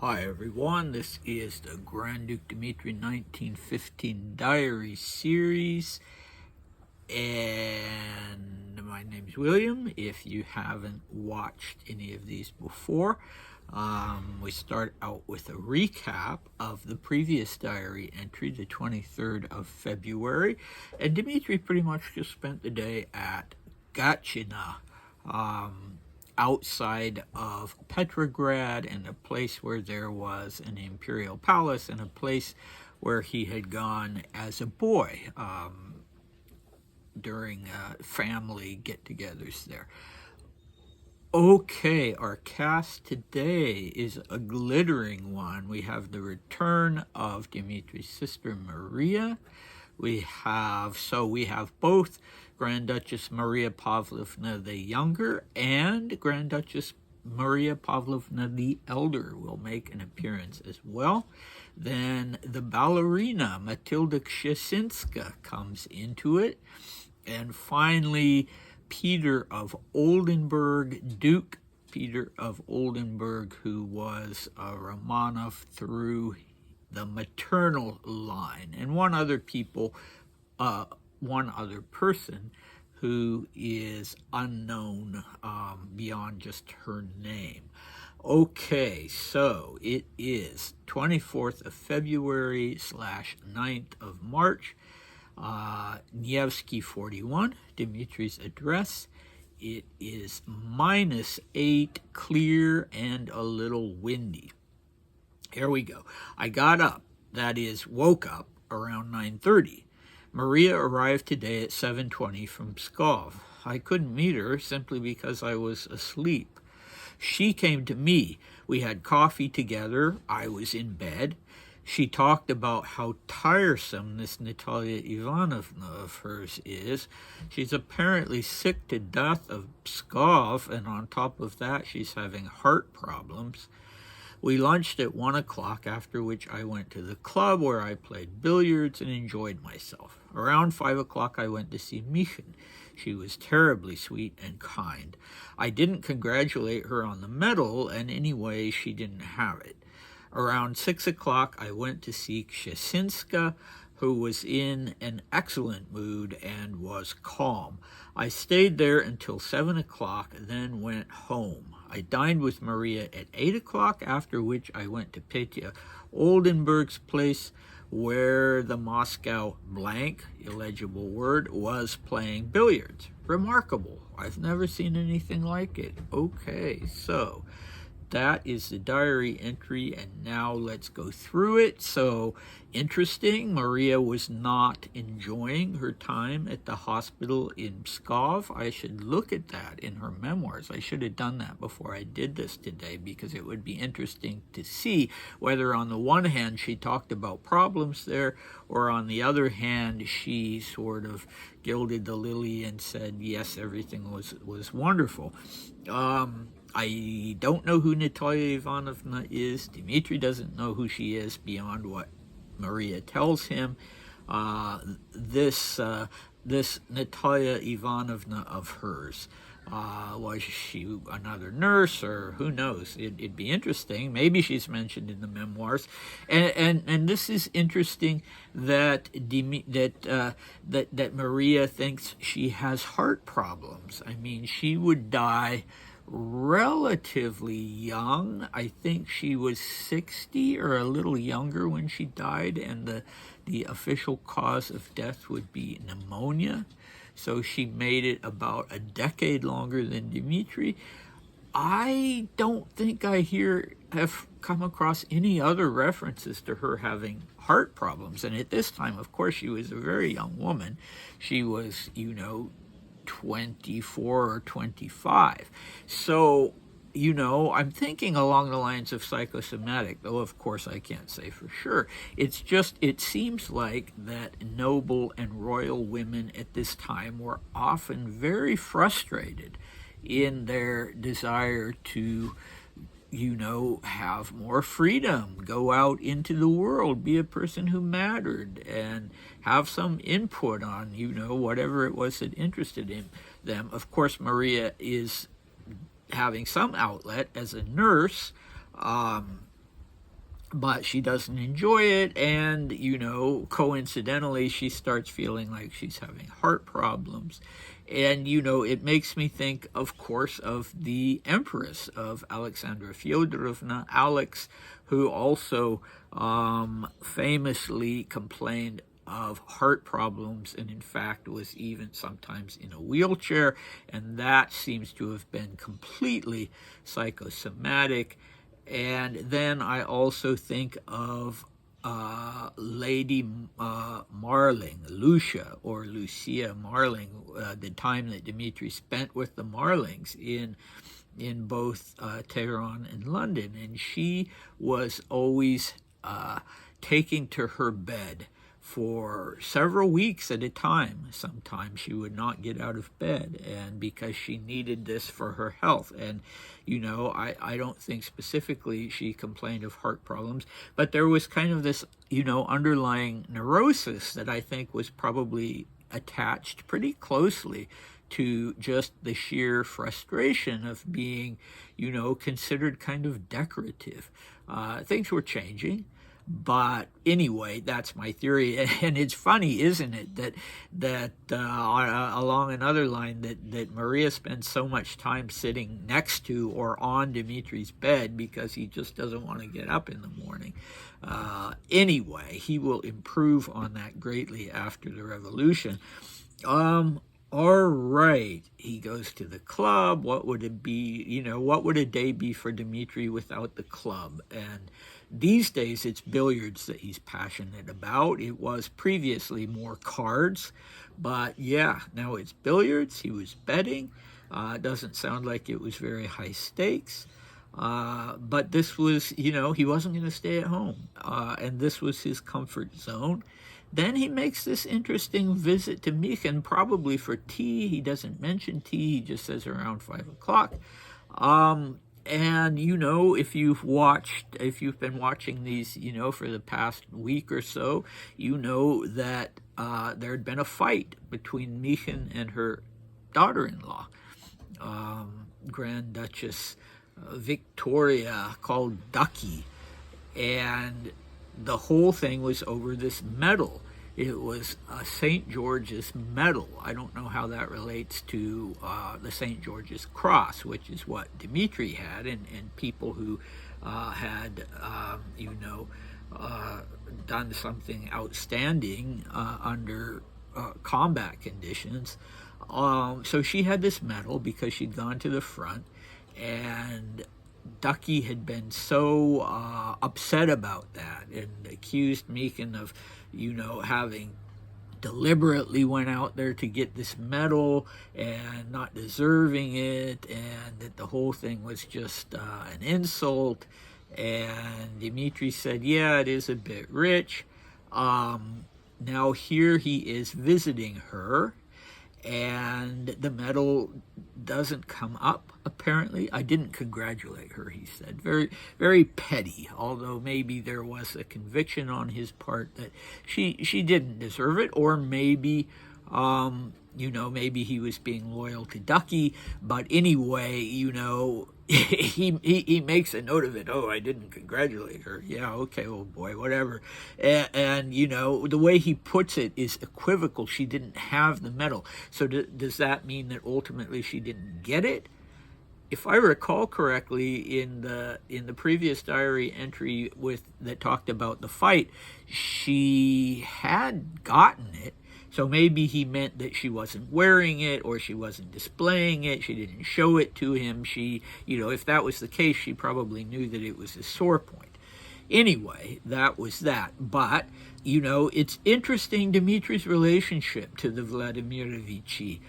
Hi everyone, this is the Grand Duke Dmitri 1915 Diary Series, and my name's William. If you haven't watched any of these before, we start out with a recap of the previous diary entry, the 23rd of February, and Dmitri pretty much just spent the day at Gatchina, outside of Petrograd, and a place where there was an imperial palace, and a place where he had gone as a boy during family get-togethers there. Okay, our cast today is a glittering one. We have the return of Dmitri's sister Maria. We have both Grand Duchess Maria Pavlovna the Younger and Grand Duchess Maria Pavlovna the Elder will make an appearance as well. Then the ballerina Mathilda Kschessinska comes into it. And finally, Peter of Oldenburg, Duke Peter of Oldenburg, who was a Romanov through the maternal line, and one other person who is unknown beyond just her name. Okay, so it is 24th of February / 9th of March, Nevsky 41, Dmitri's address. It is -8, clear, and a little windy. Here we go. I got up, that is, woke up around 9:30. Maria arrived today at 7:20 from Pskov. I couldn't meet her simply because I was asleep. She came to me. We had coffee together. I was in bed. She talked about how tiresome this Natalia Ivanovna of hers is. She's apparently sick to death of Pskov, and on top of that, she's having heart problems. We lunched at 1 o'clock, after which I went to the club where I played billiards and enjoyed myself. Around 5 o'clock, I went to see Mishin. She was terribly sweet and kind. I didn't congratulate her on the medal, and anyway, she didn't have it. Around 6 o'clock, I went to see Kschessinska, who was in an excellent mood and was calm. I stayed there until 7 o'clock, then went home. I dined with Maria at 8 o'clock, after which I went to Petya Oldenburg's place, where the Moscow blank, illegible word, was playing billiards. Remarkable. I've never seen anything like it. Okay, so that is the diary entry, and now let's go through it. So, interesting, Maria was not enjoying her time at the hospital in Pskov. I should look at that in her memoirs. I should have done that before I did this today, because it would be interesting to see whether on the one hand she talked about problems there, or on the other hand she sort of gilded the lily and said, yes, everything was wonderful. I don't know who Natalia Ivanovna is. Dmitri doesn't know who she is beyond what Maria tells him. This Natalia Ivanovna of hers, was she another nurse, or who knows? It'd be interesting. Maybe she's mentioned in the memoirs, and this is interesting that that Maria thinks she has heart problems. I mean, she would die relatively young. I think she was 60 or a little younger when she died, and the official cause of death would be pneumonia. So she made it about a decade longer than Dmitri. I don't think I have come across any other references to her having heart problems. And at this time, of course, she was a very young woman. She was, 24 or 25. So, I'm thinking along the lines of psychosomatic, though of course I can't say for sure. It's just, it seems like that noble and royal women at this time were often very frustrated in their desire to, have more freedom, go out into the world, be a person who mattered, and have some input on, whatever it was that interested them. Of course, Maria is having some outlet as a nurse, but she doesn't enjoy it, and, you know, coincidentally, she starts feeling like she's having heart problems. And, you know, it makes me think, of course, of the Empress of Alexandra Fyodorovna, Alex, who also famously complained of heart problems, and in fact was even sometimes in a wheelchair, and that seems to have been completely psychosomatic. And then I also think of Lady Marling, Lucia or Lucia Marling, the time that Dmitri spent with the Marlings in both Tehran and London, and she was always taking to her bed for several weeks at a time. Sometimes she would not get out of bed, and because she needed this for her health. And, you know, I don't think specifically she complained of heart problems, but there was kind of this, you know, underlying neurosis that I think was probably attached pretty closely to just the sheer frustration of being, you know, considered kind of decorative. Things were changing. But anyway, that's my theory, and it's funny, isn't it, that along another line, that Maria spends so much time sitting next to or on Dmitri's bed because he just doesn't want to get up in the morning. Anyway, he will improve on that greatly after the revolution. All right, he goes to the club. What would it be? You know, what would a day be for Dmitri without the club? And these days, it's billiards that he's passionate about. It was previously more cards, but yeah, now it's billiards. He was betting. Doesn't sound like it was very high stakes. But this was, you know, he wasn't going to stay at home. And this was his comfort zone. Then he makes this interesting visit to Michen, probably for tea. He doesn't mention tea. He just says around 5 o'clock. And, you know, if you've been watching these, you know, for the past week or so, you know that there had been a fight between Michen and her daughter-in-law, Grand Duchess Victoria, called Ducky. And the whole thing was over this medal. It was a St. George's medal. I don't know how that relates to the St. George's Cross, which is what Dmitri had, and people who had, done something outstanding under combat conditions. So she had this medal because she'd gone to the front, and Ducky had been so upset about that and accused Michen of, you know, having deliberately went out there to get this medal and not deserving it, and that the whole thing was just an insult. And Dmitri said, yeah, it is a bit rich. Now here he is visiting her, and the medal doesn't come up, apparently. I didn't congratulate her, he said. Very, very petty, although maybe there was a conviction on his part that she didn't deserve it, or maybe, maybe he was being loyal to Ducky. But anyway, you know, he makes a note of it. Oh, I didn't congratulate her. Yeah, okay, old boy, whatever. And you know, the way he puts it is equivocal. She didn't have the medal. So does that mean that ultimately she didn't get it? If I recall correctly, in the previous diary entry that talked about the fight, she had gotten it. So maybe he meant that she wasn't wearing it, or she wasn't displaying it, she didn't show it to him. She, you know, if that was the case, she probably knew that it was a sore point. Anyway, that was that. But, you know, it's interesting, Dmitri's relationship to the Vladimirovичи,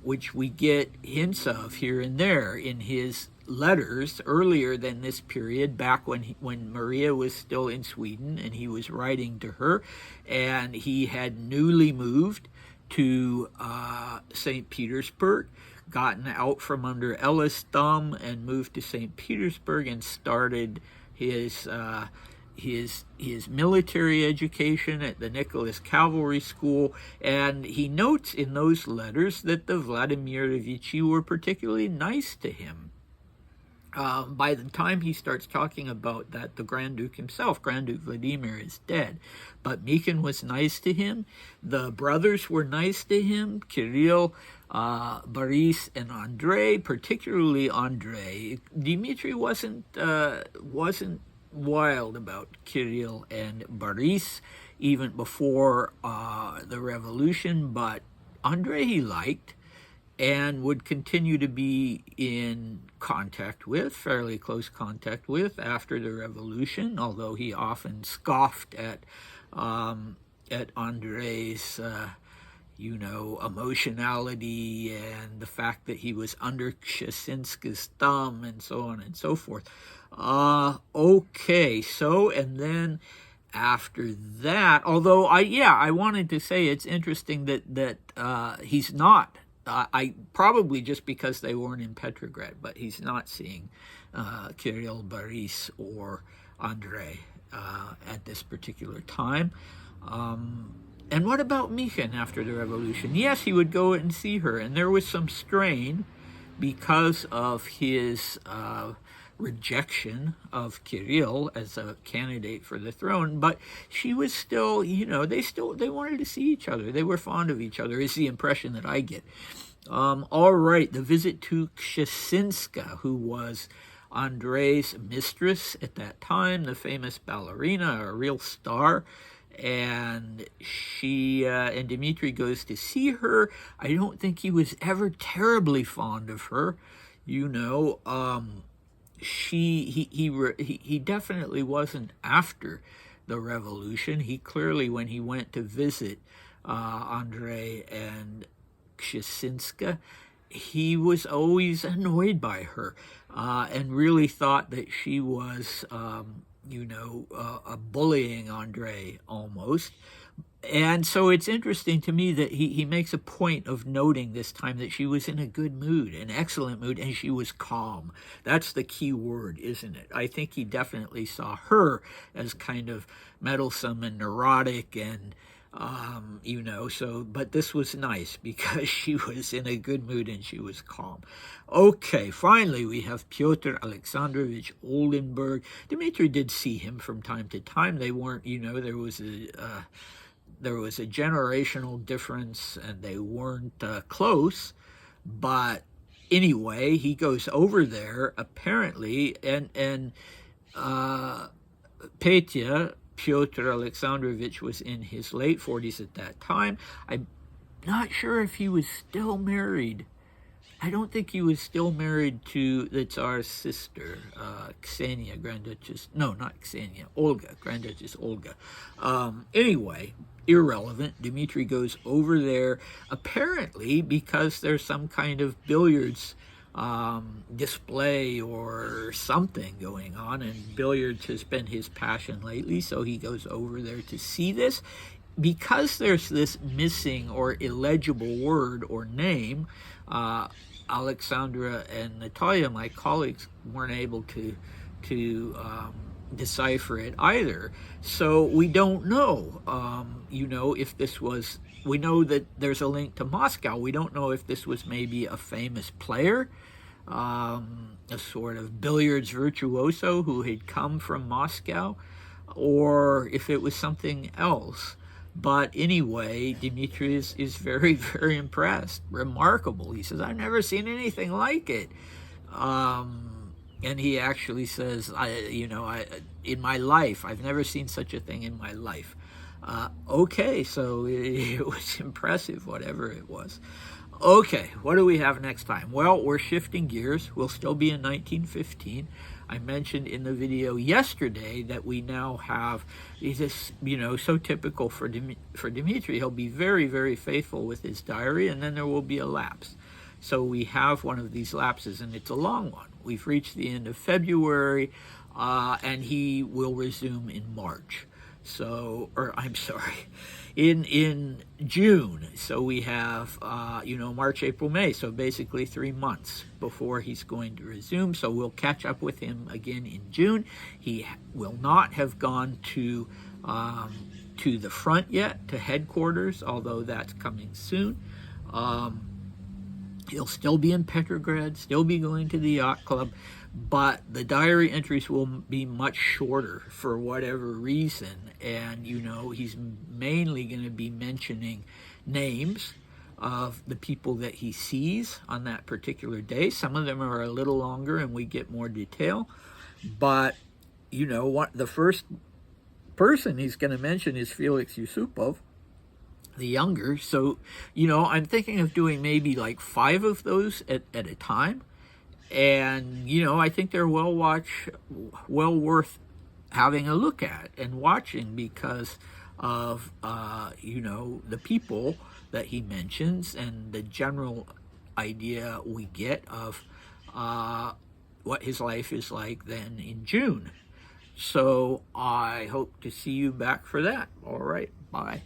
which we get hints of here and there in his letters earlier than this period, back when Maria was still in Sweden and he was writing to her, and he had newly moved to St. Petersburg, gotten out from under Ella's thumb and moved to St. Petersburg and started his military education at the Nicholas Cavalry School. And he notes in those letters that the Vladimirovичи were particularly nice to him. By the time he starts talking about that, the Grand Duke himself, Grand Duke Vladimir, is dead. But Mikhin was nice to him. The brothers were nice to him, Kirill, Boris, and Andrei, particularly Andrei. Dmitri wasn't wild about Kirill and Boris even before the revolution, but Andrei he liked and would continue to be in contact with, fairly close contact with, after the revolution, although he often scoffed at Andrei's, emotionality and the fact that he was under Kschessinska's thumb and so on and so forth. Okay, so, and then after that, although I wanted to say it's interesting that he's not, I probably just because they weren't in Petrograd, but he's not seeing Kirill, Boris, or Andrei at this particular time. And what about Mikhin after the revolution? Yes, he would go and see her, and there was some strain because of his rejection of Kirill as a candidate for the throne, but she was still, they wanted to see each other. They were fond of each other, is the impression that I get. All right, the visit to Kschessinska, who was Andrei's mistress at that time, the famous ballerina, a real star, and she and Dmitri goes to see her. I don't think he was ever terribly fond of her, he definitely wasn't after the revolution. He clearly, when he went to visit Andrei and Kschessinska, he was always annoyed by her and really thought that she was, bullying Andrei almost. And so it's interesting to me that he makes a point of noting this time that she was in a good mood, an excellent mood, and she was calm. That's the key word, isn't it? I think he definitely saw her as kind of meddlesome and neurotic and, but this was nice because she was in a good mood and she was calm. Okay, finally we have Pyotr Alexandrovich Oldenburg. Dmitri did see him from time to time. They weren't, there was a generational difference and they weren't close, but anyway, he goes over there apparently, and Petya, Pyotr Alexandrovich, was in his late 40s at that time. I'm not sure if he was still married. I don't think he was still married to the Tsar's sister, Ksenia, Grand Duchess. No, not Ksenia, Olga, Grand Duchess Olga. Anyway, irrelevant. Dmitri goes over there, apparently because there's some kind of billiards display or something going on, and billiards has been his passion lately, so he goes over there to see this. Because there's this missing or illegible word or name, Alexandra and Natalia, my colleagues, weren't able to decipher it either. So we don't know, if this was, we know that there's a link to Moscow. We don't know if this was maybe a famous player, a sort of billiards virtuoso who had come from Moscow, or if it was something else. But anyway, Dmitri is very, very impressed. Remarkable. He says, I've never seen anything like it. And he actually says, in my life, I've never seen such a thing in my life. Okay, so it was impressive, whatever it was. Okay, what do we have next time? Well, we're shifting gears. We'll still be in 1915. I mentioned in the video yesterday that we now have this, so typical for Dmitri. He'll be very, very faithful with his diary, and then there will be a lapse. So we have one of these lapses, and it's a long one. We've reached the end of February, and he will resume in March. In June. So we have, March, April, May. So basically 3 months before he's going to resume. So we'll catch up with him again in June. He will not have gone to the front yet, to headquarters, although that's coming soon. He'll still be in Petrograd, still be going to the yacht club, but the diary entries will be much shorter for whatever reason. And, you know, he's mainly going to be mentioning names of the people that he sees on that particular day. Some of them are a little longer and we get more detail. But, you know, what the first person he's going to mention is Felix Yusupov, the younger. So, you know, I'm thinking of doing maybe like 5 of those at a time. And, you know, I think they're well worth having a look at and watching because of, you know, the people that he mentions and the general idea we get of what his life is like then in June. So I hope to see you back for that. All right, bye.